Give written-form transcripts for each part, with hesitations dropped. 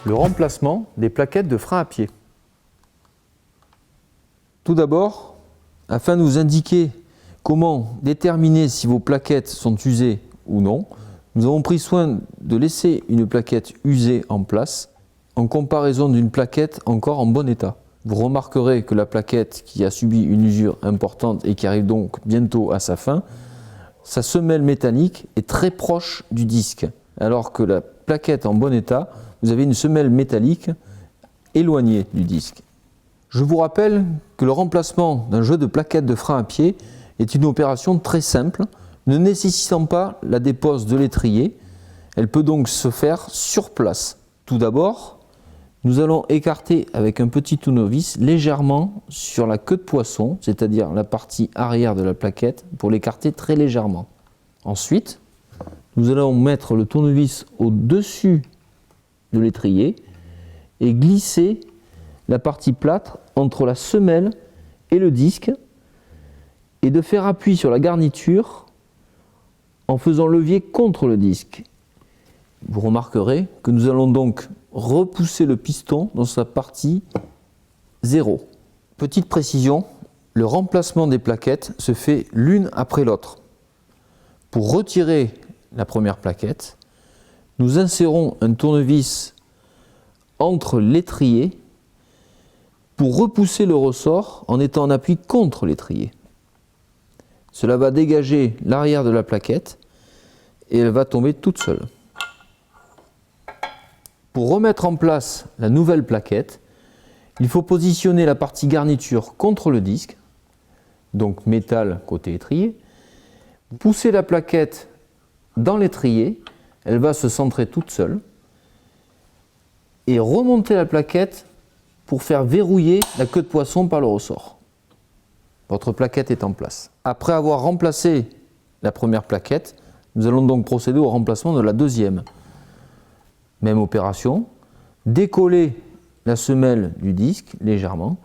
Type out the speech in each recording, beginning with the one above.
le remplacement des plaquettes de frein à pied. Tout d'abord, afin de vous indiquer comment déterminer si vos plaquettes sont usées ou non, nous avons pris soin de laisser une plaquette usée en place en comparaison d'une plaquette encore en bon état. Vous remarquerez que la plaquette qui a subi une usure importante et qui arrive donc bientôt à sa fin, sa semelle métallique est très proche du disque, alors que la plaquette en bon état, vous avez une semelle métallique éloignée du disque. Je vous rappelle que le remplacement d'un jeu de plaquettes de frein à pied est une opération très simple, ne nécessitant pas la dépose de l'étrier. Elle peut donc se faire sur place. Tout d'abord, nous allons écarter avec un petit tournevis légèrement sur la queue de poisson, c'est-à-dire la partie arrière de la plaquette, pour l'écarter très légèrement. Ensuite, nous allons mettre le tournevis au-dessus de l'étrier et glisser la partie plate entre la semelle et le disque et de faire appui sur la garniture en faisant levier contre le disque. Vous remarquerez que nous allons donc repousser le piston dans sa partie 0. Petite précision, le remplacement des plaquettes se fait l'une après l'autre. Pour retirer la première plaquette, nous insérons un tournevis entre l'étrier pour repousser le ressort en étant en appui contre l'étrier. Cela va dégager l'arrière de la plaquette et elle va tomber toute seule. Pour remettre en place la nouvelle plaquette, il faut positionner la partie garniture contre le disque, donc métal côté étrier, pousser la plaquette dans l'étrier, elle va se centrer toute seule, et remonter la plaquette pour faire verrouiller la queue de poisson par le ressort. Votre plaquette est en place. Après avoir remplacé la première plaquette, nous allons donc procéder au remplacement de la deuxième. Même opération, décoller la semelle du disque légèrement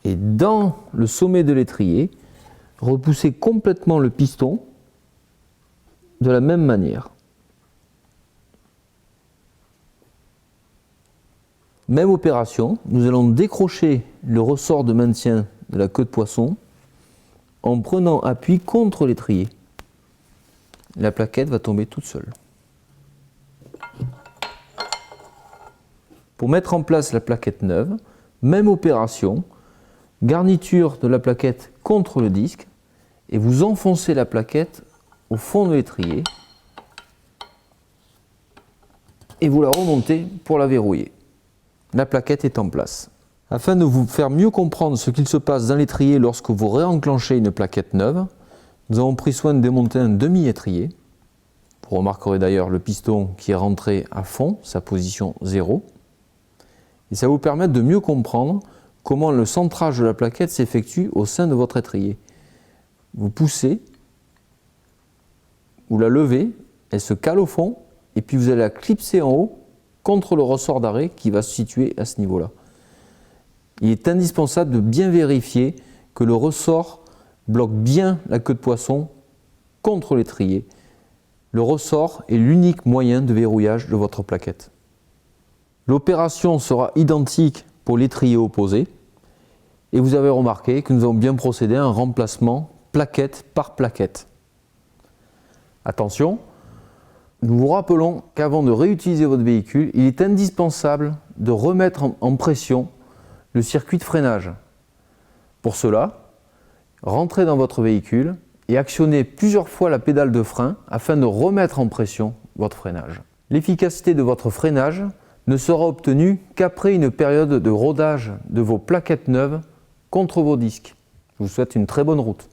et dans le sommet de l'étrier, repousser complètement le piston de la même manière. Même opération, nous allons décrocher le ressort de maintien de la queue de poisson en prenant appui contre l'étrier. La plaquette va tomber toute seule. Pour mettre en place la plaquette neuve, même opération, garniture de la plaquette contre le disque et vous enfoncez la plaquette au fond de l'étrier et vous la remontez pour la verrouiller. La plaquette est en place. Afin de vous faire mieux comprendre ce qu'il se passe dans l'étrier lorsque vous réenclenchez une plaquette neuve, nous avons pris soin de démonter un demi-étrier. Vous remarquerez d'ailleurs le piston qui est rentré à fond, sa position 0. Et ça va vous permettre de mieux comprendre comment le centrage de la plaquette s'effectue au sein de votre étrier. Vous poussez, vous la levez, elle se cale au fond, et puis vous allez la clipser en haut contre le ressort d'arrêt qui va se situer à ce niveau-là. Il est indispensable de bien vérifier que le ressort bloque bien la queue de poisson contre l'étrier. Le ressort est l'unique moyen de verrouillage de votre plaquette. L'opération sera identique pour l'étrier opposé et vous avez remarqué que nous avons bien procédé à un remplacement plaquette par plaquette. Attention, nous vous rappelons qu'avant de réutiliser votre véhicule, il est indispensable de remettre en pression le circuit de freinage. Pour cela, rentrez dans votre véhicule et actionnez plusieurs fois la pédale de frein afin de remettre en pression votre freinage. L'efficacité de votre freinage ne sera obtenue qu'après une période de rodage de vos plaquettes neuves contre vos disques. Je vous souhaite une très bonne route.